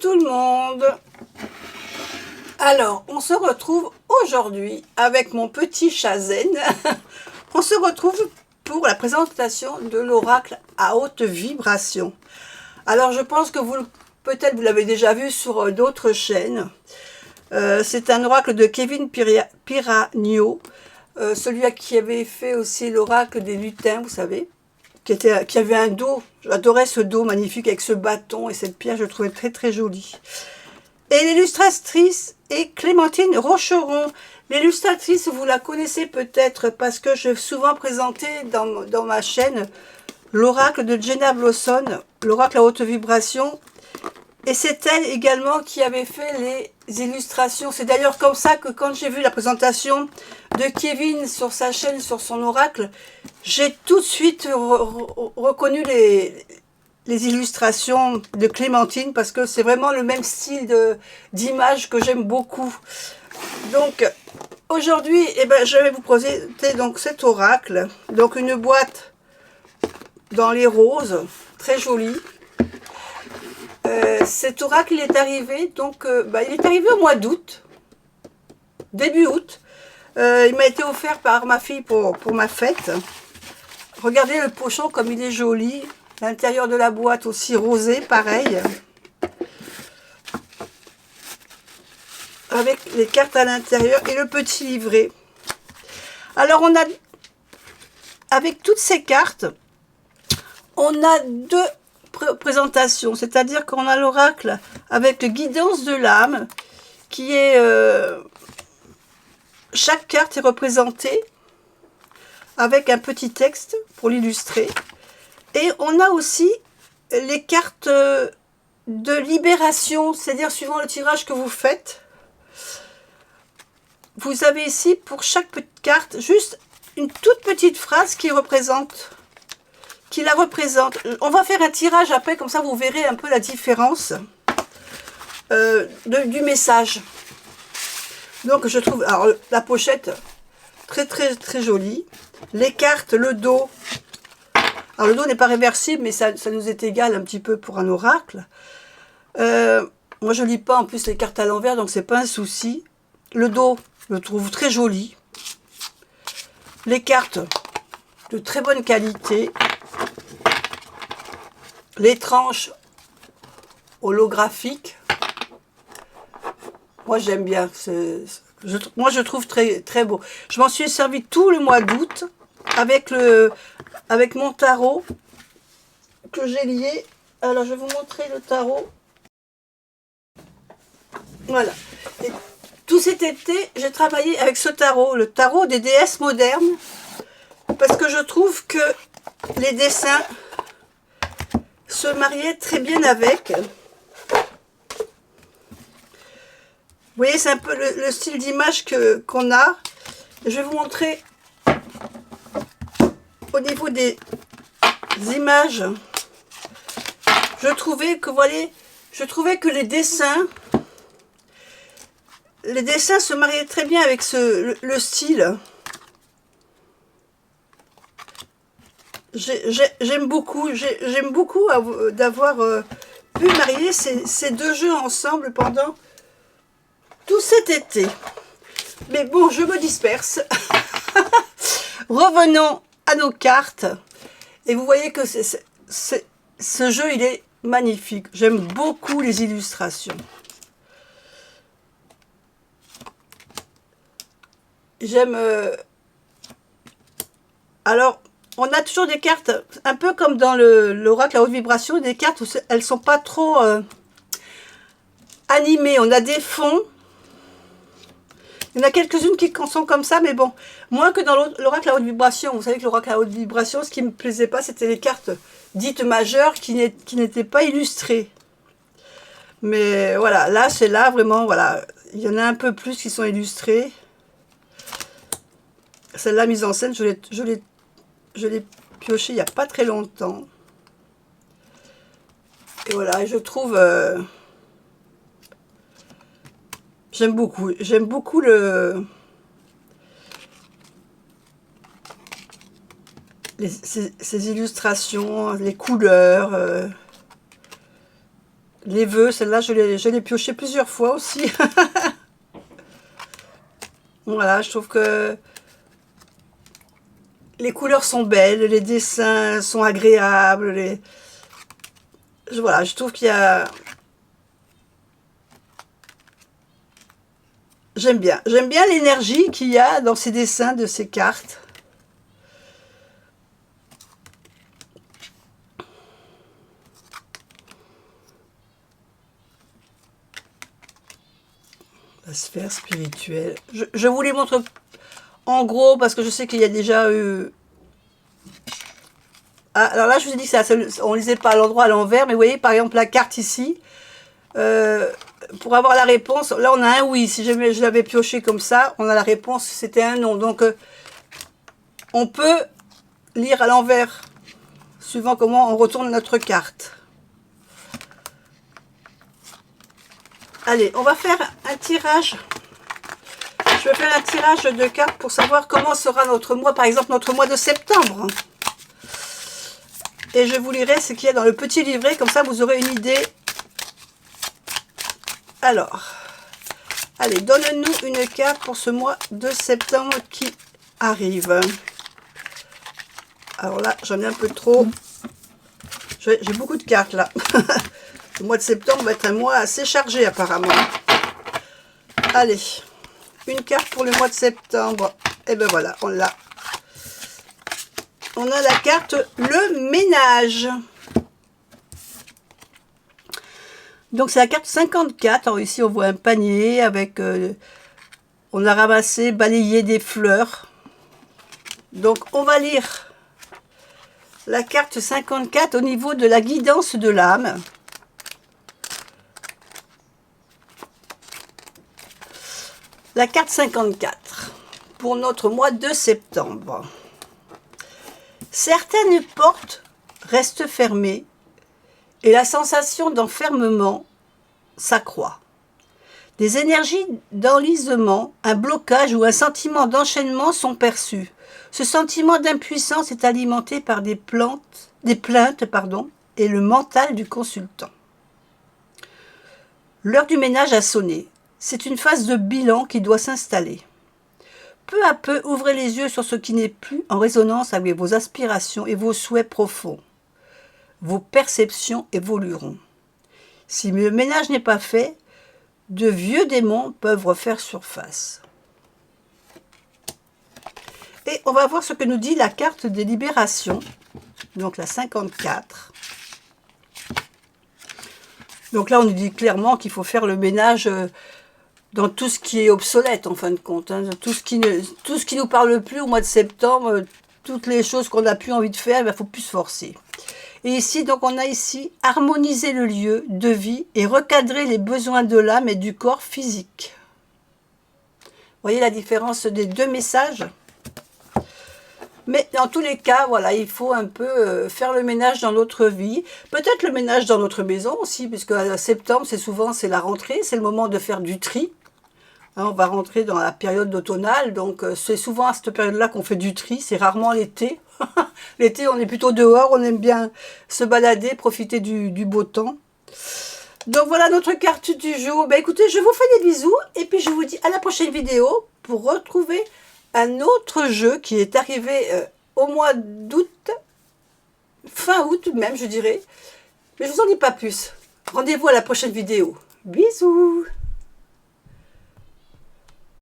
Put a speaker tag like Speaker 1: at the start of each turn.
Speaker 1: tout le monde. Alors, on se retrouve aujourd'hui avec mon petit chat Zen. On se retrouve pour la présentation de l'oracle à haute vibration. Alors, je pense que peut-être vous l'avez déjà vu sur d'autres chaînes. C'est un oracle de Kevin Piragno, celui qui avait fait aussi l'oracle des lutins, vous savez, qui avait un dos. J'adorais ce dos magnifique avec ce bâton et cette pierre, je le trouvais très très joli. Et l'illustratrice est Clémentine Rocheron. L'illustratrice, vous la connaissez peut-être parce que j'ai souvent présenté dans ma chaîne l'oracle de Jenna Blossom, l'oracle à haute vibration. Et c'est elle également qui avait fait les illustrations. C'est d'ailleurs comme ça que quand j'ai vu la présentation de Kevin sur sa chaîne, sur son oracle, j'ai tout de suite reconnu les illustrations de Clémentine parce que c'est vraiment le même style d'image que j'aime beaucoup. Donc aujourd'hui, je vais vous présenter donc cet oracle. Donc une boîte dans les roses, très jolie. Cet oracle, il est arrivé, il est arrivé au mois d'août, début août. Il m'a été offert par ma fille pour ma fête. Regardez le pochon comme il est joli. L'intérieur de la boîte aussi rosé, pareil. Avec les cartes à l'intérieur et le petit livret. Alors avec toutes ces cartes, on a deux présentation, c'est-à-dire qu'on a l'oracle avec le guidance de l'âme qui est chaque carte est représentée avec un petit texte pour l'illustrer, et on a aussi les cartes de libération, c'est-à-dire suivant le tirage que vous faites, vous avez ici pour chaque petite carte juste une toute petite phrase qui la représente. On va faire un tirage après, comme ça vous verrez un peu la différence du message. Donc je trouve alors la pochette très très très jolie. Les cartes, le dos. Alors le dos n'est pas réversible, mais ça nous est égal un petit peu pour un oracle. Moi je lis pas en plus les cartes à l'envers, donc c'est pas un souci. Le dos, je le trouve très joli. Les cartes de très bonne qualité. Les tranches holographiques, moi j'aime bien, moi je trouve très, très beau. Je m'en suis servi tout le mois d'août avec mon tarot que j'ai lié. Alors je vais vous montrer le tarot. Voilà. Et tout cet été, j'ai travaillé avec ce tarot, le tarot des déesses modernes, parce que je trouve que les dessins se mariait très bien avec. Vous voyez, c'est un peu le style d'image qu'on a. Je vais vous montrer au niveau des images. Je trouvais que les dessins se mariaient très bien avec le style. J'aime beaucoup d'avoir pu marier ces deux jeux ensemble pendant tout cet été. Mais bon, je me disperse. Revenons à nos cartes. Et vous voyez que ce jeu, il est magnifique. J'aime beaucoup les illustrations. J'aime... Alors... On a toujours des cartes, un peu comme dans l'oracle à haute vibration, des cartes où elles ne sont pas trop animées. On a des fonds. Il y en a quelques-unes qui sont comme ça, mais bon. Moins que dans l'oracle à haute vibration. Vous savez que l'oracle à haute vibration, ce qui ne me plaisait pas, c'était les cartes dites majeures qui n'étaient pas illustrées. Mais voilà, là, c'est là vraiment, voilà. Il y en a un peu plus qui sont illustrées. Celle-là, mise en scène, je l'ai pioché il n'y a pas très longtemps. Et voilà, je trouve... j'aime beaucoup ces illustrations, les couleurs, Les vœux, celle-là, je l'ai pioché plusieurs fois aussi. Voilà, je trouve que les couleurs sont belles, les dessins sont agréables. Voilà, je trouve qu'il y a... J'aime bien. J'aime bien l'énergie qu'il y a dans ces dessins de ces cartes. La sphère spirituelle. Je vous les montre en gros parce que je sais qu'il y a déjà eu... Ah, alors là, je vous ai dit que ça, on ne lisait pas à l'endroit à l'envers, mais vous voyez, par exemple, la carte ici, pour avoir la réponse, là, on a un oui. Si je l'avais pioché comme ça, on a la réponse, c'était un non. Donc, on peut lire à l'envers, suivant comment on retourne notre carte. Allez, on va faire un tirage. Je vais faire un tirage de cartes pour savoir comment sera notre mois, par exemple notre mois de septembre. Et je vous lirai ce qu'il y a dans le petit livret, comme ça vous aurez une idée. Alors, allez, donne-nous une carte pour ce mois de septembre qui arrive. Alors là, j'en ai un peu trop. J'ai beaucoup de cartes là. Le mois de septembre va être un mois assez chargé apparemment. Allez, une carte pour le mois de septembre. Et ben voilà, on l'a. On a la carte le ménage. Donc c'est la carte 54. Alors ici on voit un panier avec... on a ramassé, balayé des fleurs. Donc on va lire la carte 54 au niveau de la guidance de l'âme. La carte 54 pour notre mois de septembre. Certaines portes restent fermées et la sensation d'enfermement s'accroît. Des énergies d'enlisement, un blocage ou un sentiment d'enchaînement sont perçus. Ce sentiment d'impuissance est alimenté par des plaintes, et le mental du consultant. L'heure du ménage a sonné. C'est une phase de bilan qui doit s'installer. Peu à peu, ouvrez les yeux sur ce qui n'est plus en résonance avec vos aspirations et vos souhaits profonds. Vos perceptions évolueront. Si le ménage n'est pas fait, de vieux démons peuvent refaire surface. Et on va voir ce que nous dit la carte des libérations, donc la 54. Donc là, on nous dit clairement qu'il faut faire le ménage dans tout ce qui est obsolète, en fin de compte. Hein. Tout ce qui nous parle plus au mois de septembre, toutes les choses qu'on n'a plus envie de faire, il ne faut plus se forcer. Et ici, donc, on a ici harmoniser le lieu de vie et recadrer les besoins de l'âme et du corps physique. Vous voyez la différence des deux messages? Mais dans tous les cas, voilà, il faut un peu faire le ménage dans notre vie. Peut-être le ménage dans notre maison aussi, puisque septembre, c'est la rentrée, c'est le moment de faire du tri. Hein, on va rentrer dans la période automnale, donc c'est souvent à cette période-là qu'on fait du tri, c'est rarement l'été. L'été, on est plutôt dehors, on aime bien se balader, profiter du beau temps. Donc voilà notre carte du jour. Ben, écoutez, je vous fais des bisous, et puis je vous dis à la prochaine vidéo pour retrouver un autre jeu qui est arrivé au mois d'août, fin août même je dirais, mais je vous en dis pas plus. Rendez-vous à la prochaine vidéo. Bisous.